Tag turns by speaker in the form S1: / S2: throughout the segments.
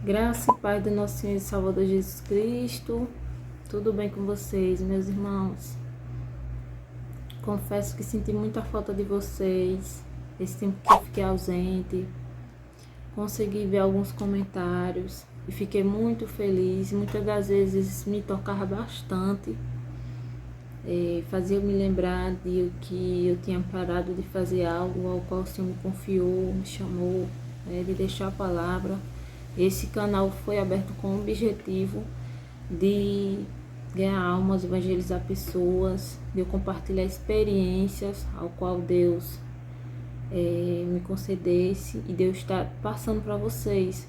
S1: Graça e paz do nosso Senhor e Salvador Jesus Cristo. Tudo bem com vocês, meus irmãos? Confesso que senti muita falta de vocês. Esse tempo que eu fiquei ausente. Consegui ver alguns comentários e fiquei muito feliz. Muitas das vezes me tocava bastante. Fazia eu me lembrar de que eu tinha parado de fazer algo ao qual o Senhor me confiou, me chamou, de deixar a palavra. Esse canal foi aberto com o objetivo de ganhar almas, evangelizar pessoas, de eu compartilhar experiências ao qual Deus me concedesse e Deus está passando para vocês,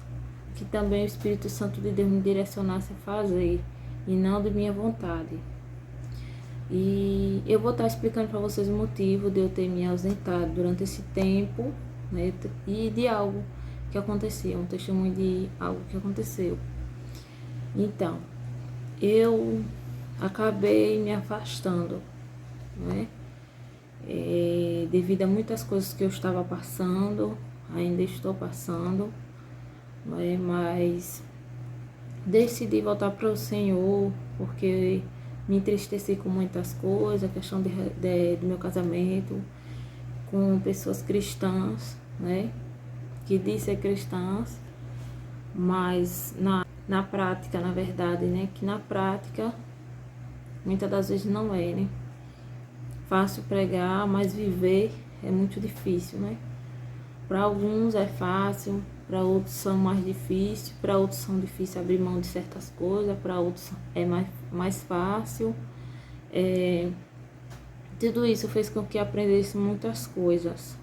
S1: que também o Espírito Santo de Deus me direcionasse a fazer e não de minha vontade. E eu vou estar explicando para vocês o motivo de eu ter me ausentado durante esse tempo, né, e de algo que aconteceu, um testemunho de algo que aconteceu. Então, eu acabei me afastando, né? Devido a muitas coisas que eu estava passando, ainda estou passando, né? Mas decidi voltar para o Senhor, porque me entristeci com muitas coisas, a questão do meu casamento, com pessoas cristãs, né? Que diz ser cristãs, mas na prática, na verdade, né? Que na prática, muitas das vezes não é, né? Fácil pregar, mas viver é muito difícil, né? Para alguns é fácil, para outros são mais difíceis, para outros são difíceis abrir mão de certas coisas, para outros é mais fácil. Tudo isso fez com que aprendesse muitas coisas.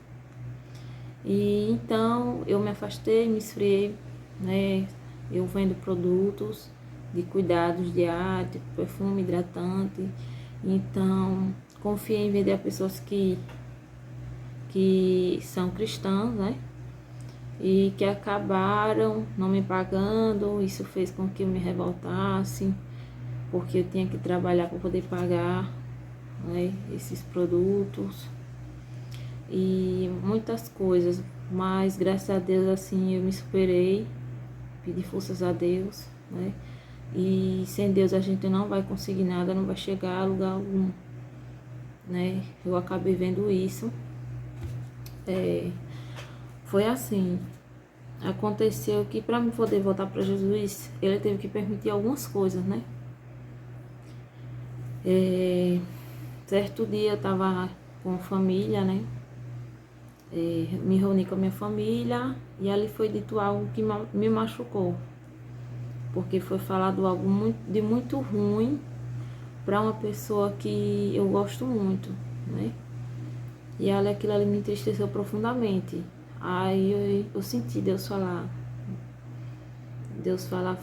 S1: E então eu me afastei, me esfriei, né? Eu vendo produtos de cuidados diários, tipo perfume, hidratante. Então confiei em vender a pessoas que são cristãs, né? E que acabaram não me pagando. Isso fez com que eu me revoltasse, porque eu tinha que trabalhar para poder pagar, né, esses produtos e muitas coisas. Mas graças a Deus, assim, eu me superei, pedi forças a Deus, né? E sem Deus a gente não vai conseguir nada, não vai chegar a lugar algum, né? Eu acabei vendo isso. Foi assim, aconteceu que para me poder voltar para Jesus, ele teve que permitir algumas coisas, né? Certo dia eu estava com a família, né? Me reuni com a minha família e ali foi dito algo que me machucou, porque foi falado algo de muito ruim para uma pessoa que eu gosto muito, né? E aquilo ali me entristeceu profundamente. Aí eu senti Deus falar,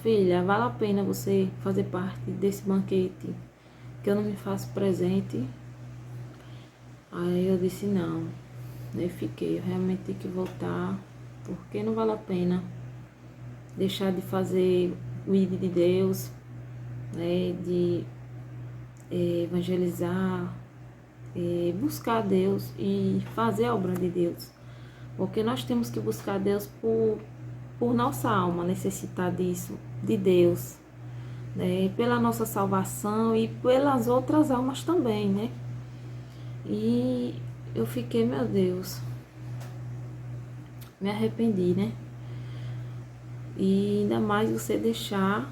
S1: filha, vale a pena você fazer parte desse banquete, que eu não me faço presente. Aí eu disse não. Eu fiquei, eu realmente tenho que voltar, porque não vale a pena deixar de fazer o ID de Deus, né, de evangelizar, buscar Deus e fazer a obra de Deus. Porque nós temos que buscar Deus por nossa alma necessitar disso, de Deus, né, pela nossa salvação e pelas outras almas também, né? E eu fiquei, meu Deus, me arrependi, né? E ainda mais você deixar,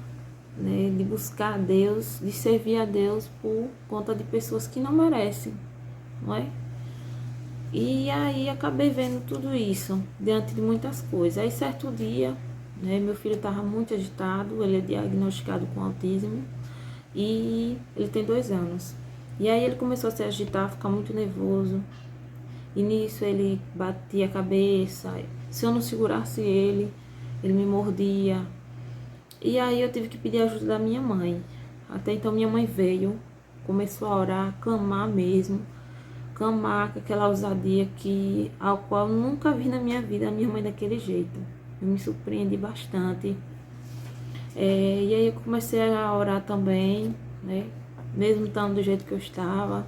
S1: né, de buscar a Deus, de servir a Deus por conta de pessoas que não merecem, não é? E aí acabei vendo tudo isso diante de muitas coisas. Aí certo dia, né, meu filho estava muito agitado, ele é diagnosticado com autismo e ele tem 2 anos. E aí ele começou a se agitar, a ficar muito nervoso. E nisso ele batia a cabeça. Se eu não segurasse ele me mordia. E aí eu tive que pedir ajuda da minha mãe. Até então minha mãe veio, começou a orar, clamar mesmo. Clamar com aquela ousadia ao qual eu nunca vi na minha vida a minha mãe daquele jeito. Eu me surpreendi bastante. E aí eu comecei a orar também, né? Mesmo estando do jeito que eu estava.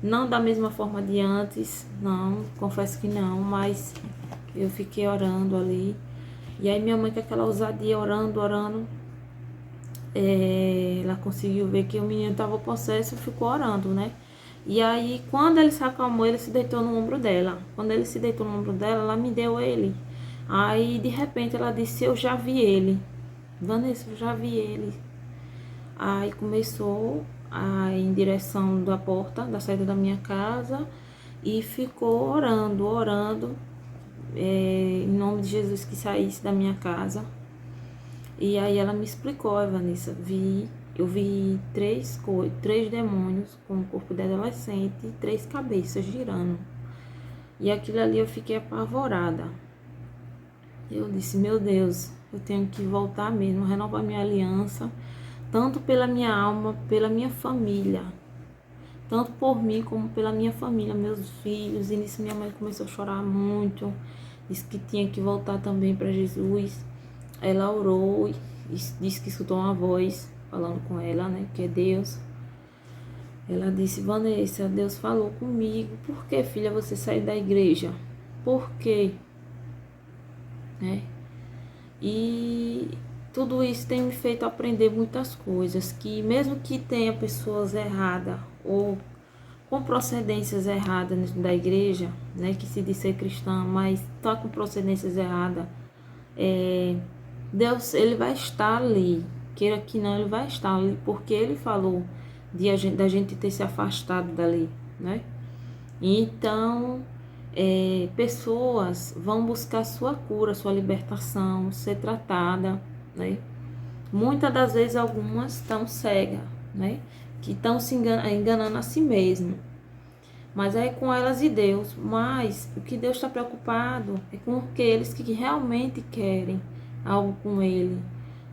S1: Não da mesma forma de antes, não, confesso que não, mas eu fiquei orando ali. E aí minha mãe, com aquela ousadia, orando, ela conseguiu ver que o menino estava possesso e ficou orando, né? E aí, quando ele se acalmou, ele se deitou no ombro dela. Quando ele se deitou no ombro dela, ela me deu ele. Aí, de repente, ela disse, eu já vi ele. Vanessa, eu já vi ele. Aí começou a ir em direção da porta, da saída da minha casa, e ficou orando, em nome de Jesus que saísse da minha casa. E aí ela me explicou, Vanessa, eu vi três demônios com o corpo de adolescente e 3 cabeças girando. E aquilo ali eu fiquei apavorada. Eu disse, meu Deus, eu tenho que voltar mesmo, renovar minha aliança, tanto pela minha alma, pela minha família, tanto por mim como pela minha família, meus filhos. E nisso minha mãe começou a chorar muito, disse que tinha que voltar também para Jesus. Ela orou e disse que escutou uma voz falando com ela, né, que é Deus. Ela disse, Vanessa, Deus falou comigo, por que, filha, você saiu da igreja? Por quê? Né? E tudo isso tem me feito aprender muitas coisas, que mesmo que tenha pessoas erradas ou com procedências erradas dentro da igreja, né, que se diz ser cristã, mas tá com procedências erradas, Deus, ele vai estar ali, queira que não, ele vai estar ali, porque ele falou da gente ter se afastado dali, né? Então, pessoas vão buscar sua cura, sua libertação, ser tratada, né? Muitas das vezes algumas estão cegas, né? Que estão se enganando a si mesmo. Mas é com elas e Deus. Mas o que Deus está preocupado é com aqueles que realmente querem algo com Ele.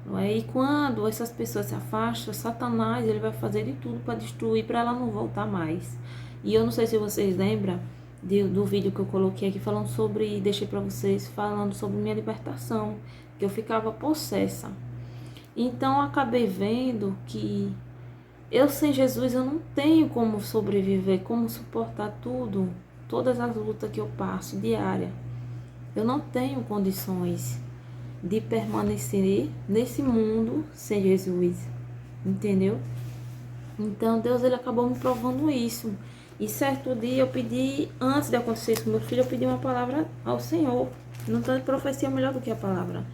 S1: Não é? E quando essas pessoas se afastam, Satanás ele vai fazer de tudo para destruir, para ela não voltar mais. E eu não sei se vocês lembram do vídeo que eu coloquei aqui falando sobre, deixei para vocês falando sobre minha libertação, que eu ficava possessa. Então eu acabei vendo que eu sem Jesus eu não tenho como sobreviver, como suportar tudo, todas as lutas que eu passo diária. Eu não tenho condições de permanecer nesse mundo sem Jesus, entendeu? Então Deus ele acabou me provando isso. E certo dia eu pedi, antes de acontecer isso com meu filho, eu pedi uma palavra ao Senhor. Não tem profecia melhor do que a palavra.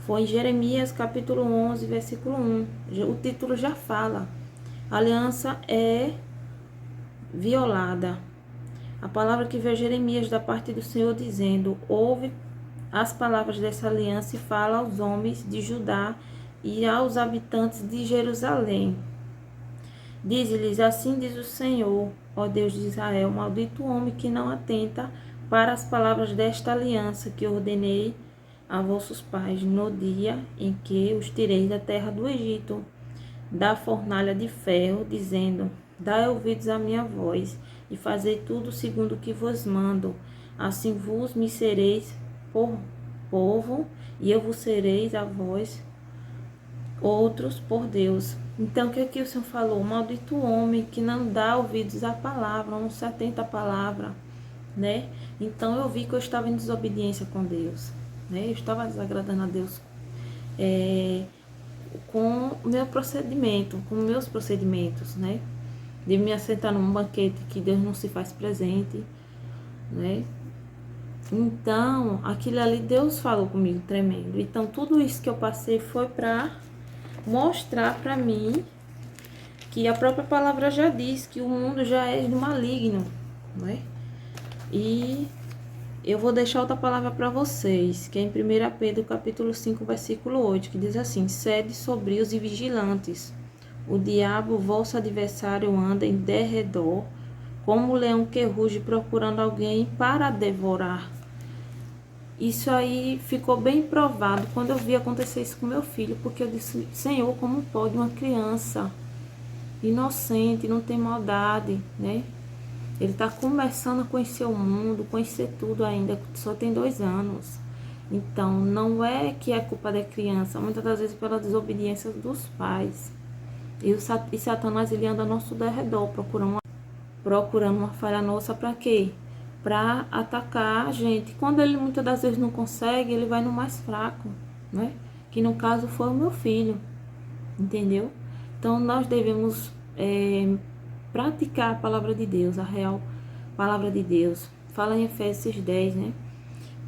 S1: Foi em Jeremias capítulo 11, versículo 1. O título já fala. A aliança é violada. A palavra que veio Jeremias da parte do Senhor dizendo, ouve as palavras dessa aliança e fala aos homens de Judá e aos habitantes de Jerusalém. Diz-lhes, assim diz o Senhor, ó Deus de Israel, maldito o homem que não atenta para as palavras desta aliança que ordenei a vossos pais no dia em que os tirei da terra do Egito, da fornalha de ferro, dizendo, dai ouvidos à minha voz e fazei tudo segundo o que vos mando. Assim vos me sereis por povo, e eu vos sereis a vós outros por Deus. Então, o que aqui o Senhor falou? Maldito o homem que não dá ouvidos à palavra, não se atenta à palavra, né? Então, eu vi que eu estava em desobediência com Deus, né? Eu estava desagradando a Deus com o meu procedimento, com meus procedimentos, né? De me assentar num banquete que Deus não se faz presente, né? Então, aquilo ali Deus falou comigo tremendo. Então, tudo isso que eu passei foi para mostrar para mim que a própria palavra já diz que o mundo já é do maligno, né? E eu vou deixar outra palavra para vocês, que é em 1 Pedro capítulo 5, versículo 8, que diz assim, sede sobrios e vigilantes. O diabo, vosso adversário, anda em derredor, como um leão que ruge procurando alguém para devorar. Isso aí ficou bem provado quando eu vi acontecer isso com meu filho, porque eu disse, Senhor, como pode uma criança inocente, não tem maldade, né? Ele está começando a conhecer o mundo, conhecer tudo ainda, só tem 2 anos. Então, não é que é culpa da criança, muitas das vezes pela desobediência dos pais. E Satanás, ele anda ao nosso derredor, procurando uma falha nossa para quê? para atacar a gente. Quando ele muitas das vezes não consegue, ele vai no mais fraco, né? Que no caso foi o meu filho, entendeu? Então nós devemos praticar a palavra de Deus, a real palavra de Deus. Fala em Efésios 10, né?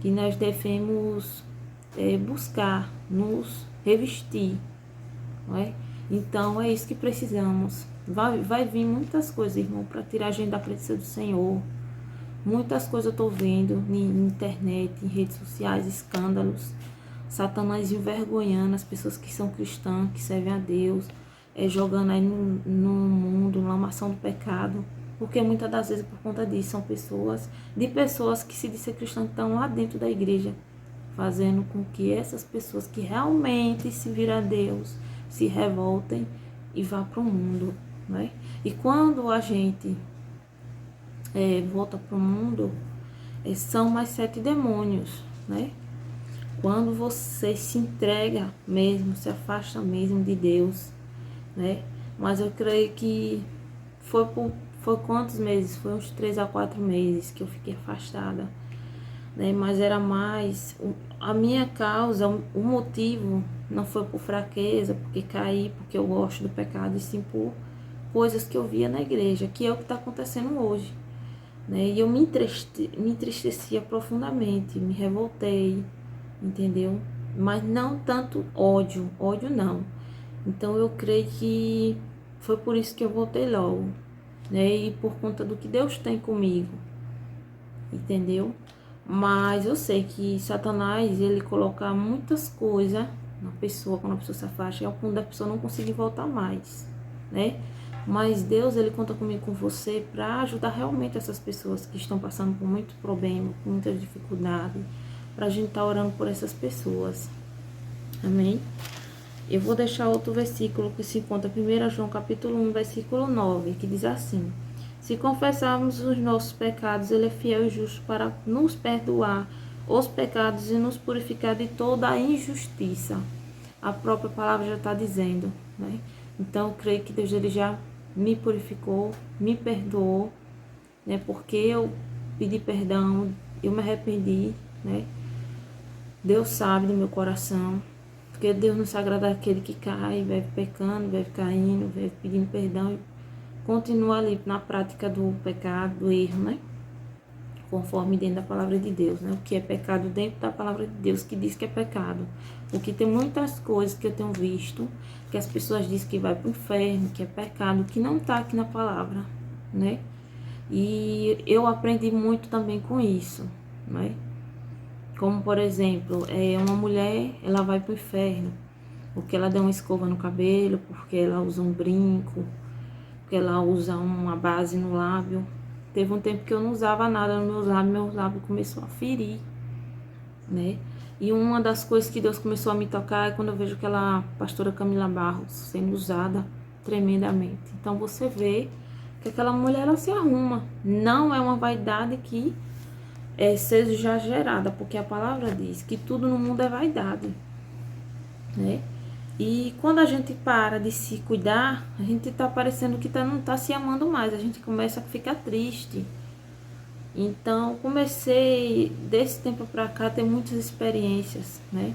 S1: Que nós devemos buscar nos revestir, não é? Então é isso que precisamos. Vai vir muitas coisas, irmão, para tirar a gente da presença do Senhor. Muitas coisas eu tô vendo na internet, em redes sociais, escândalos. Satanás envergonhando as pessoas que são cristãs, que servem a Deus, jogando aí no mundo, na maçã do pecado. Porque muitas das vezes, por conta disso, são pessoas que se dizem cristãs estão lá dentro da igreja, fazendo com que essas pessoas que realmente se viram a Deus, se revoltem e vá para o mundo, né? E quando a gente volta para o mundo, são mais 7 demônios, né? Quando você se entrega mesmo, se afasta mesmo de Deus, né? Mas eu creio que foi quantos meses? Foi uns 3 a 4 meses que eu fiquei afastada, né? Mas era mais a minha causa, o motivo não foi por fraqueza, porque caí, porque eu gosto do pecado, e sim por coisas que eu via na igreja, que é o que está acontecendo hoje, né? E eu me entristecia profundamente, me revoltei, entendeu? Mas não tanto ódio não. Então eu creio que foi por isso que eu voltei logo, né? E por conta do que Deus tem comigo, entendeu? Mas eu sei que Satanás, ele coloca muitas coisas na pessoa, quando a pessoa se afasta, é ao ponto da pessoa não conseguir voltar mais, né? Mas Deus, ele conta comigo, com você, para ajudar realmente essas pessoas que estão passando por muito problema, por muita dificuldade, para a gente estar orando por essas pessoas. Amém? Eu vou deixar outro versículo que se encontra em 1 João capítulo 1, versículo 9, que diz assim: se confessarmos os nossos pecados, ele é fiel e justo para nos perdoar os pecados e nos purificar de toda a injustiça. A própria palavra já está dizendo, né? Então eu creio que Deus, ele já me purificou, me perdoou, né? Porque eu pedi perdão, eu me arrependi, né? Deus sabe do meu coração, porque Deus não se agrada daquele que cai, vai pecando, vai caindo, vai pedindo perdão e continua ali na prática do pecado, do erro, né? Conforme dentro da palavra de Deus, né? O que é pecado dentro da palavra de Deus, que diz que é pecado. Porque tem muitas coisas que eu tenho visto, que as pessoas dizem que vai para o inferno, que é pecado, que não está aqui na palavra, né? E eu aprendi muito também com isso, né? Como, por exemplo, uma mulher, ela vai para o inferno porque ela deu uma escova no cabelo, porque ela usa um brinco, porque ela usa uma base no lábio. Teve um tempo que eu não usava nada nos meus lábios começou a ferir, né? E uma das coisas que Deus começou a me tocar é quando eu vejo aquela pastora Camila Barros sendo usada tremendamente. Então você vê que aquela mulher, ela se arruma. Não é uma vaidade que seja exagerada, porque a palavra diz que tudo no mundo é vaidade, né? E quando a gente para de se cuidar, a gente tá parecendo que não tá se amando mais, a gente começa a ficar triste. Então, comecei desse tempo pra cá a ter muitas experiências, né?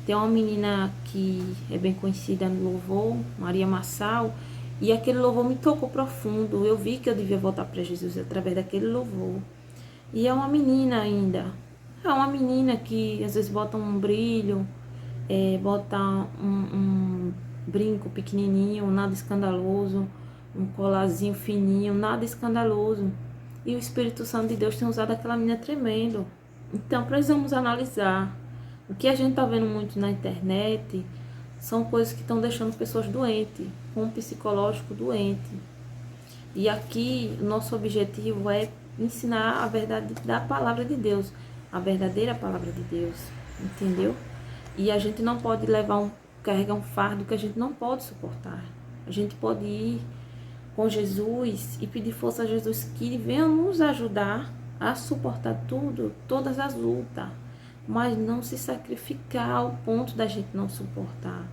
S1: Tem uma menina que é bem conhecida no louvor, Maria Massal, e aquele louvor me tocou profundo. Eu vi que eu devia voltar para Jesus através daquele louvor. E é uma menina ainda. É uma menina que às vezes bota um brilho, bota um brinco pequenininho, nada escandaloso, um colarzinho fininho, nada escandaloso. E o Espírito Santo de Deus tem usado aquela menina tremendo. Então precisamos analisar. O que a gente está vendo muito na internet são coisas que estão deixando pessoas doentes, com um psicológico doente. E aqui o nosso objetivo é ensinar a verdade da palavra de Deus, a verdadeira palavra de Deus, entendeu? E a gente não pode carregar um fardo que a gente não pode suportar. A gente pode ir com Jesus e pedir força a Jesus que ele venha nos ajudar a suportar todas as lutas, mas não se sacrificar ao ponto da gente não suportar,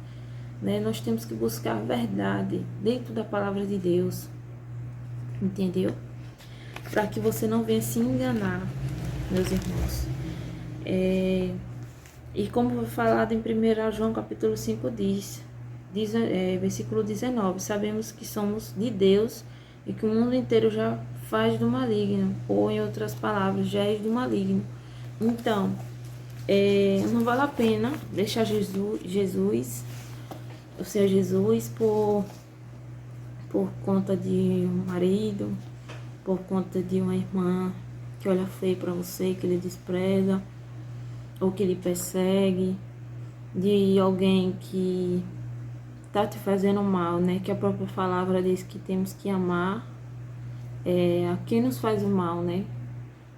S1: né? Nós temos que buscar a verdade dentro da palavra de Deus, entendeu? para que você não venha se enganar, meus irmãos. E como foi falado em 1 João capítulo 5 versículo 19, sabemos que somos de Deus e que o mundo inteiro já faz do maligno, ou em outras palavras, já é do maligno. Então, não vale a pena deixar Jesus, o Senhor Jesus, por conta de um marido, por conta de uma irmã que olha feio para você, que lhe despreza, ou que lhe persegue, de alguém que tá te fazendo mal, né? Que a própria palavra diz que temos que amar a quem nos faz o mal, né?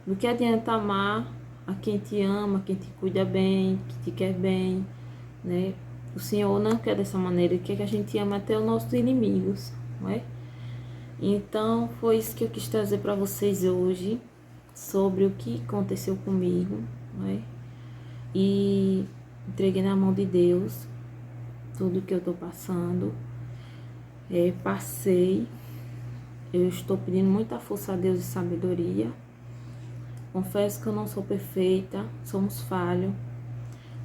S1: Do que adianta amar a quem te ama, quem te cuida bem, que te quer bem, né? O Senhor não quer dessa maneira, Ele quer que a gente ame até os nossos inimigos, não é? Então, foi isso que eu quis trazer para vocês hoje, sobre o que aconteceu comigo, não é? E entreguei na mão de Deus tudo que eu tô passando. Passei. Eu estou pedindo muita força a Deus e sabedoria. Confesso que eu não sou perfeita, somos falhos,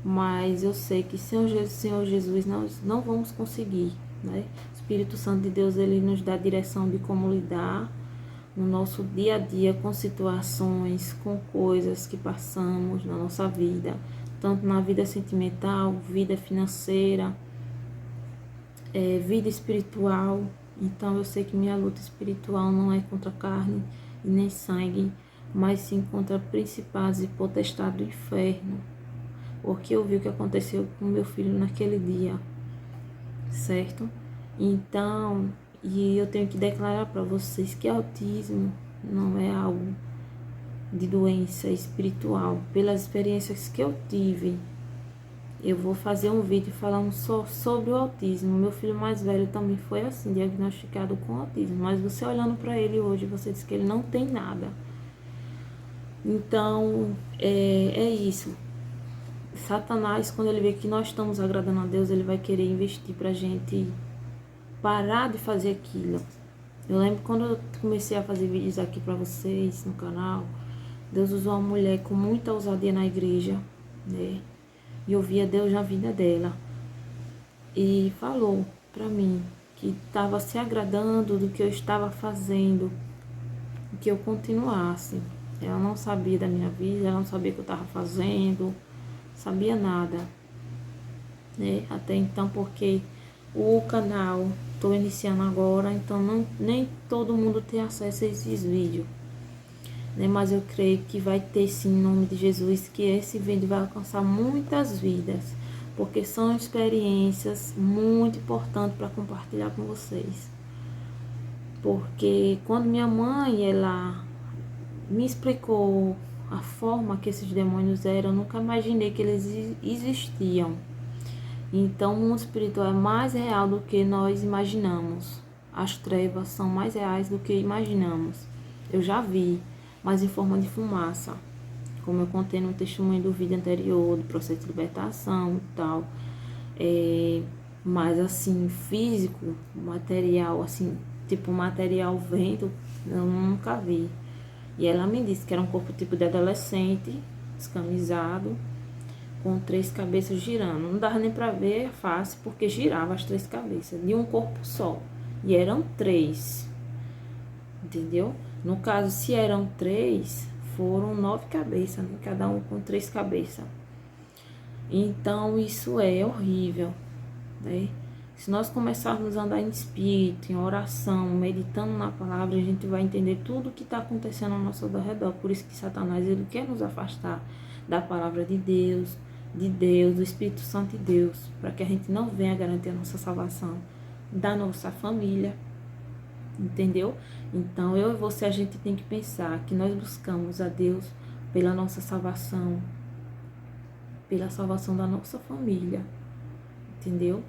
S1: mas eu sei que sem o Senhor Jesus nós não vamos conseguir, né? O Espírito Santo de Deus, ele nos dá a direção de como lidar no nosso dia a dia com situações, com coisas que passamos na nossa vida, tanto na vida sentimental, vida financeira, vida espiritual. Então eu sei que minha luta espiritual não é contra carne e nem sangue, mas sim contra principados e potestades do inferno, porque eu vi o que aconteceu com meu filho naquele dia, certo? Então, e eu tenho que declarar para vocês que autismo não é algo de doença espiritual. Pelas experiências que eu tive, eu vou fazer um vídeo falando só sobre o autismo. Meu filho mais velho também foi assim, diagnosticado com autismo, mas você olhando para ele hoje, você diz que ele não tem nada. Então, é isso. Satanás, quando ele vê que nós estamos agradando a Deus, ele vai querer investir pra gente parar de fazer aquilo. Eu lembro quando eu comecei a fazer vídeos aqui pra vocês no canal, Deus usou uma mulher com muita ousadia na igreja, né? E eu via Deus na vida dela. E falou pra mim que estava se agradando do que eu estava fazendo, que eu continuasse. Ela não sabia da minha vida, ela não sabia o que eu estava fazendo, sabia nada, né? Até então, porque o canal estou iniciando agora, então nem todo mundo tem acesso a esses vídeos, né? Mas eu creio que vai ter sim, em nome de Jesus, que esse vídeo vai alcançar muitas vidas, porque são experiências muito importantes para compartilhar com vocês. Porque quando minha mãe, ela me explicou a forma que esses demônios eram, eu nunca imaginei que eles existiam. Então, o mundo espiritual é mais real do que nós imaginamos. As trevas são mais reais do que imaginamos. Eu já vi, mas em forma de fumaça, como eu contei no testemunho do vídeo anterior, do processo de libertação e tal. Mas assim, físico, material, assim, tipo material vento, eu nunca vi. E ela me disse que era um corpo tipo de adolescente, descamisado, com 3 cabeças girando. Não dava nem pra ver a face, porque girava as 3 cabeças, de um corpo só. E eram 3, entendeu? No caso, se eram 3, foram 9 cabeças, né? Cada um com 3 cabeças. Então, isso é horrível, né? Se nós começarmos a andar em espírito, em oração, meditando na palavra, a gente vai entender tudo o que está acontecendo ao nosso redor. Por isso que Satanás, ele quer nos afastar da palavra de Deus, do Espírito Santo de Deus, para que a gente não venha garantir a nossa salvação da nossa família, entendeu? Então, eu e você, a gente tem que pensar que nós buscamos a Deus pela nossa salvação, pela salvação da nossa família, entendeu?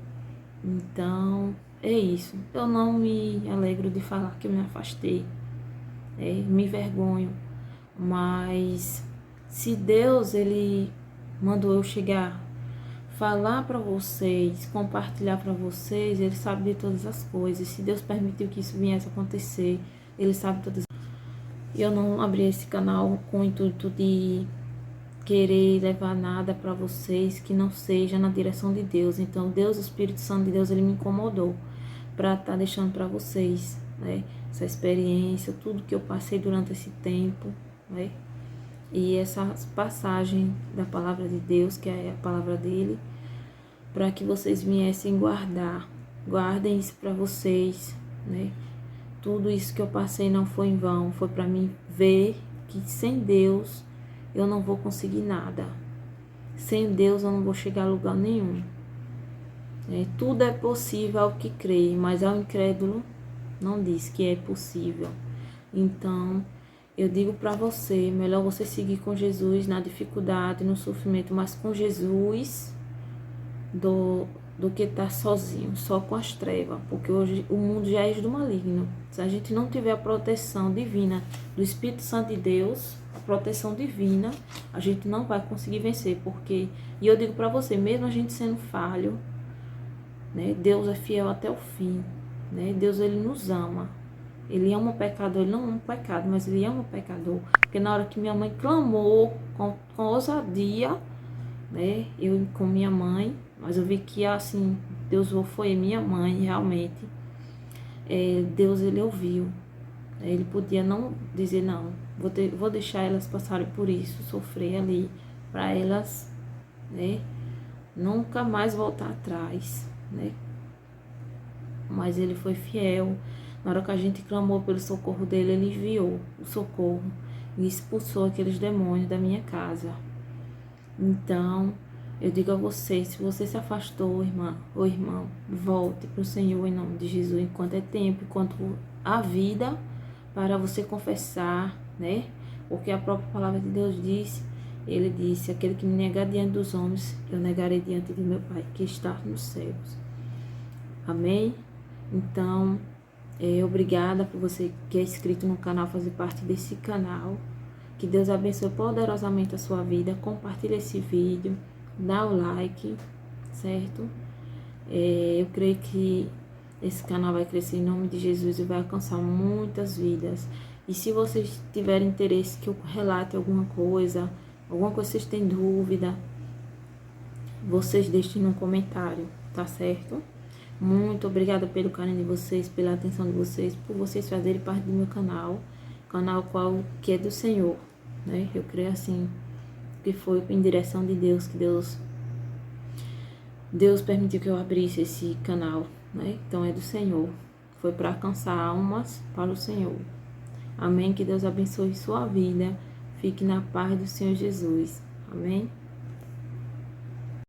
S1: Então, é isso. Eu não me alegro de falar que eu me afastei, me envergonho, mas se Deus, ele mandou eu chegar, falar para vocês, compartilhar para vocês, ele sabe de todas as coisas. Se Deus permitiu que isso viesse a acontecer, ele sabe todas. Eu não abri esse canal com o intuito de querer levar nada para vocês que não seja na direção de Deus. Então, Deus, o Espírito Santo de Deus, ele me incomodou para estar deixando para vocês, né? Essa experiência, tudo que eu passei durante esse tempo, né? E essa passagem da palavra de Deus, que é a palavra dele, para que vocês viessem guardem isso para vocês, né? Tudo isso que eu passei não foi em vão, foi para mim ver que sem Deus eu não vou conseguir nada. Sem Deus eu não vou chegar a lugar nenhum. Tudo é possível ao que crê, mas ao incrédulo não diz que é possível. Então, eu digo para você, melhor você seguir com Jesus na dificuldade, no sofrimento, mas com Jesus do que estar sozinho, só com as trevas, porque hoje o mundo já é do maligno. Se a gente não tiver a proteção divina do Espírito Santo de Deus, a proteção divina, a gente não vai conseguir vencer, porque, e eu digo para você, mesmo a gente sendo falho, né, Deus é fiel até o fim, né? Deus, ele nos ama. Ele ama o pecador, ele não ama o pecado, mas ele ama o pecador. Porque na hora que minha mãe clamou com ousadia, né, eu com minha mãe, mas eu vi que assim, Deus foi minha mãe realmente. Deus, ele ouviu. Ele podia não dizer não, vou deixar elas passarem por isso, sofrer ali, para elas, né, nunca mais voltar atrás, né? Mas ele foi fiel. Na hora que a gente clamou pelo socorro dele, ele enviou o socorro e expulsou aqueles demônios da minha casa. Então, eu digo a você, se você se afastou, irmã ou irmão, volte para o Senhor em nome de Jesus, enquanto é tempo, enquanto há vida, para você confessar, né? Porque a própria palavra de Deus diz, ele disse, aquele que me negar diante dos homens, eu negarei diante de meu Pai, que está nos céus. Amém? Então, obrigada por você que é inscrito no canal, fazer parte desse canal. Que Deus abençoe poderosamente a sua vida. Compartilhe esse vídeo, dá o like, certo? Eu creio que esse canal vai crescer em nome de Jesus e vai alcançar muitas vidas. E se vocês tiverem interesse que eu relate alguma coisa que vocês têm dúvida, vocês deixem no comentário, tá certo? Muito obrigada pelo carinho de vocês, pela atenção de vocês, por vocês fazerem parte do meu canal que é do Senhor, né? Eu creio assim, que foi em direção de Deus, que Deus permitiu que eu abrisse esse canal, né? Então é do Senhor, foi para alcançar almas para o Senhor. Amém? Que Deus abençoe sua vida, fique na paz do Senhor Jesus. Amém?